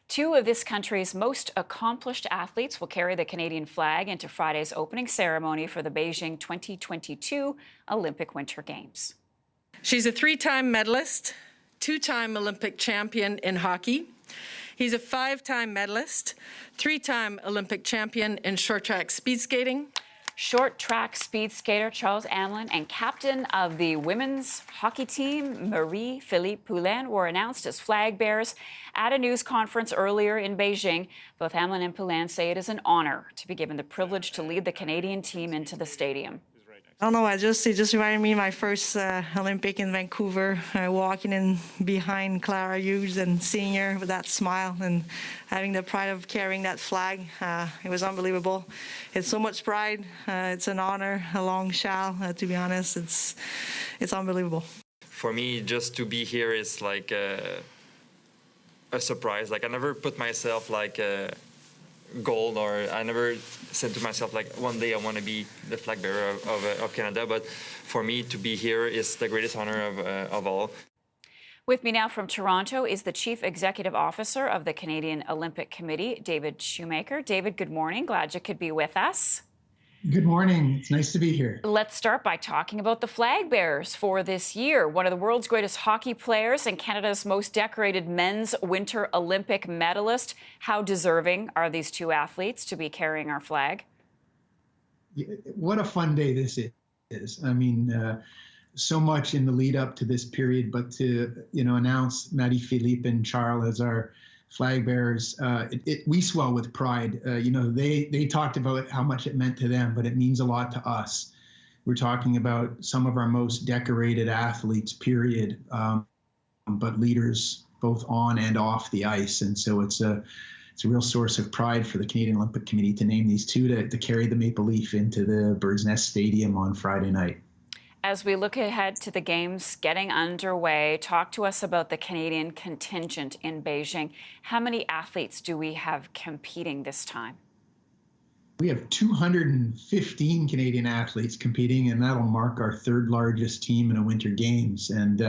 Two of this country's most accomplished athletes will carry the Canadian flag into Friday's opening ceremony for the Beijing 2022 Olympic Winter Games. She's a three-time medalist, two-time Olympic champion in hockey. He's a five-time medalist, three-time Olympic champion in short track speed skating. Short track speed skater Charles Amlin and captain of the women's hockey team Marie-Philippe Poulin were announced as flag bearers at a news conference earlier in Beijing. Both Amlin and Poulin say it is an honor to be given the privilege to lead the Canadian team into the stadium. I don't know, it just reminded me of my first Olympic in Vancouver, walking in behind Clara Hughes and seeing her with that smile and having the pride of carrying that flag. It was unbelievable. It's so much pride. It's an honor, a long shall, to be honest. It's unbelievable. For me, just to be here is like a surprise. Like I never put myself like goal, or I never said to myself like one day I want to be the flag bearer of Canada, but for me to be here is the greatest honor of all. With me now from Toronto is the Chief Executive Officer of the Canadian Olympic Committee, David Shoemaker. David, good morning. Glad you could be with us. Good morning. It's nice to be here. Let's start by talking about the flag bearers for this year. One of the world's greatest hockey players and Canada's most decorated men's Winter Olympic medalist. How deserving are these two athletes to be carrying our flag? What a fun day this is. I mean, so much in the lead up to this period, but to, announce Marie-Philippe and Charles as our flag bearers, we swell with pride. They talked about how much it meant to them, but it means a lot to us. We're talking about some of our most decorated athletes, period, but leaders both on and off the ice. And so it's a real source of pride for the Canadian Olympic Committee to name these two to carry the Maple Leaf into the Bird's Nest Stadium on Friday night. As we look ahead to the Games getting underway, talk to us about the Canadian contingent in Beijing. How many athletes do we have competing this time? We have 215 Canadian athletes competing, and that'll mark our third largest team in a Winter Games. And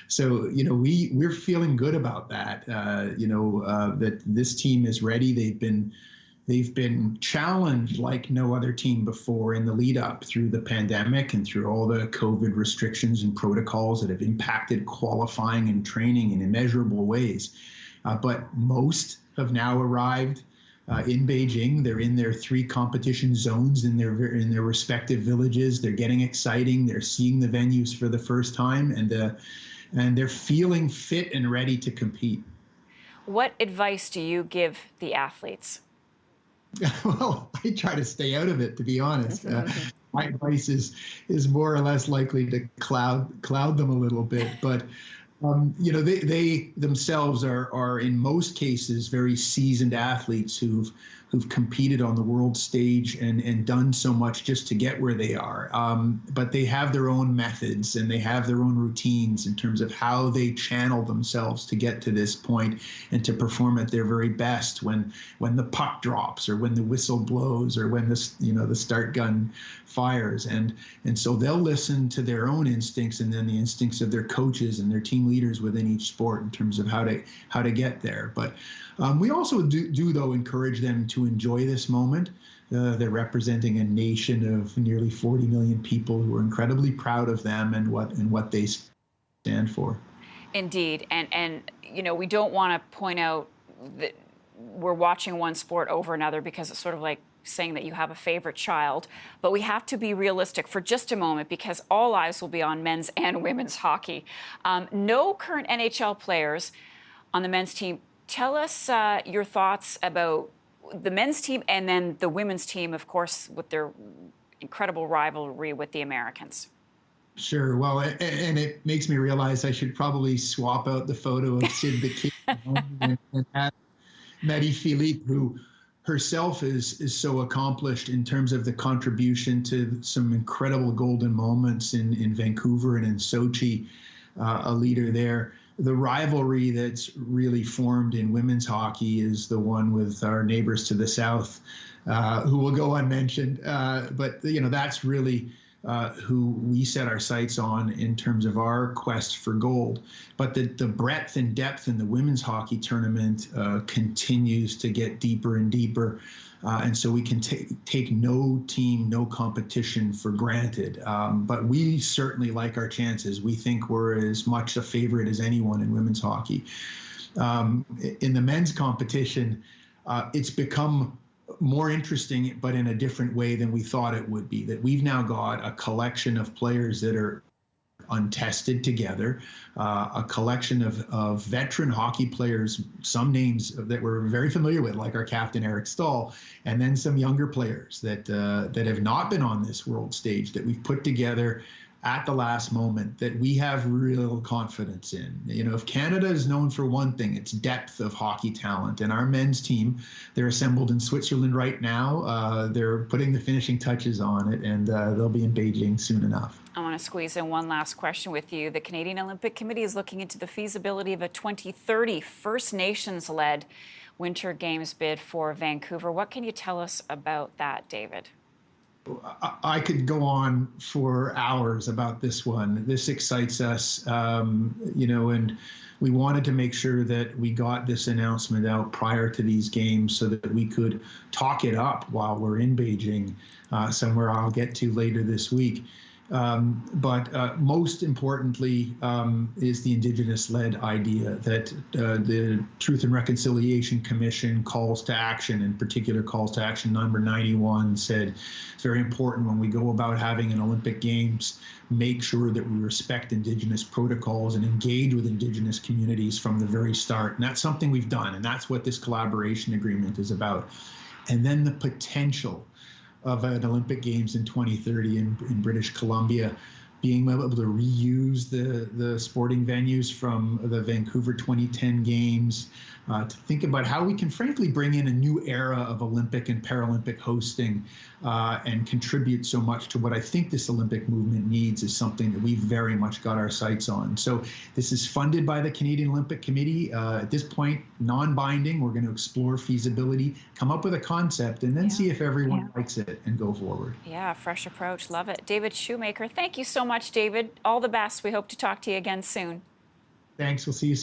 so, we're feeling good about that. That this team is ready. They've been challenged like no other team before in the lead up through the pandemic and through all the COVID restrictions and protocols that have impacted qualifying and training in immeasurable ways. But most have now arrived in Beijing. They're in their three competition zones in their respective villages. They're getting exciting. They're seeing the venues for the first time, and they're feeling fit and ready to compete. What advice do you give the athletes? Well, I try to stay out of it, to be honest. My advice is more or less likely to cloud them a little bit, but they themselves are in most cases very seasoned athletes who've competed on the world stage and done so much just to get where they are. But they have their own methods and they have their own routines in terms of how they channel themselves to get to this point and to perform at their very best when the puck drops or when the whistle blows or when the start gun fires. And so they'll listen to their own instincts and then the instincts of their coaches and their team leaders within each sport in terms of how to get there. But we also do though encourage them to enjoy this moment. They're representing a nation of nearly 40 million people who are incredibly proud of them and what they stand for. Indeed, and we don't want to point out that we're watching one sport over another because it's sort of like saying that you have a favorite child, but we have to be realistic for just a moment because all eyes will be on men's and women's hockey. No current NHL players on the men's team. Tell us your thoughts about the men's team and then the women's team, of course, with their incredible rivalry with the Americans. Sure. Well, and it makes me realize I should probably swap out the photo of Sid the Kid and have Marie-Philippe, who herself is so accomplished in terms of the contribution to some incredible golden moments in Vancouver and in Sochi, a leader there. The rivalry that's really formed in women's hockey is the one with our neighbors to the south, who will go unmentioned. But that's really who we set our sights on in terms of our quest for gold. But the breadth and depth in the women's hockey tournament continues to get deeper and deeper. And so we can take no team, no competition for granted. But we certainly like our chances. We think we're as much a favorite as anyone in women's hockey. In the men's competition, it's become more interesting, but in a different way than we thought it would be. That we've now got a collection of players that are untested together, a collection of veteran hockey players, some names that we're very familiar with, like our captain Eric Stahl, and then some younger players that have not been on this world stage that we've put together at the last moment that we have real confidence in. You know, if Canada is known for one thing, it's depth of hockey talent. And our men's team, they're assembled in Switzerland right now. They're putting the finishing touches on it, and they'll be in Beijing soon enough. I want to squeeze in one last question with you. The Canadian Olympic Committee is looking into the feasibility of a 2030 First Nations-led Winter Games bid for Vancouver. What can you tell us about that, David? I could go on for hours about this one. This excites us, you know, and we wanted to make sure that we got this announcement out prior to these games so that we could talk it up while we're in Beijing, somewhere I'll get to later this week. But most importantly is the Indigenous-led idea that the Truth and Reconciliation Commission calls to action, in particular calls to action number 91, said it's very important when we go about having an Olympic Games, make sure that we respect Indigenous protocols and engage with Indigenous communities from the very start. And that's something we've done, and that's what this collaboration agreement is about. And then the potential of an Olympic Games in 2030 in British Columbia, being able to reuse the sporting venues from the Vancouver 2010 Games, to think about how we can frankly bring in a new era of Olympic and Paralympic hosting and contribute so much to what I think this Olympic movement needs is something that we've very much got our sights on. So this is funded by the Canadian Olympic Committee. At this point, non-binding. We're going to explore feasibility, come up with a concept, and then see if everyone likes it and go forward. Yeah, fresh approach. Love it. David Shoemaker, thank you so much, David. All the best. We hope to talk to you again soon. Thanks. We'll see you soon.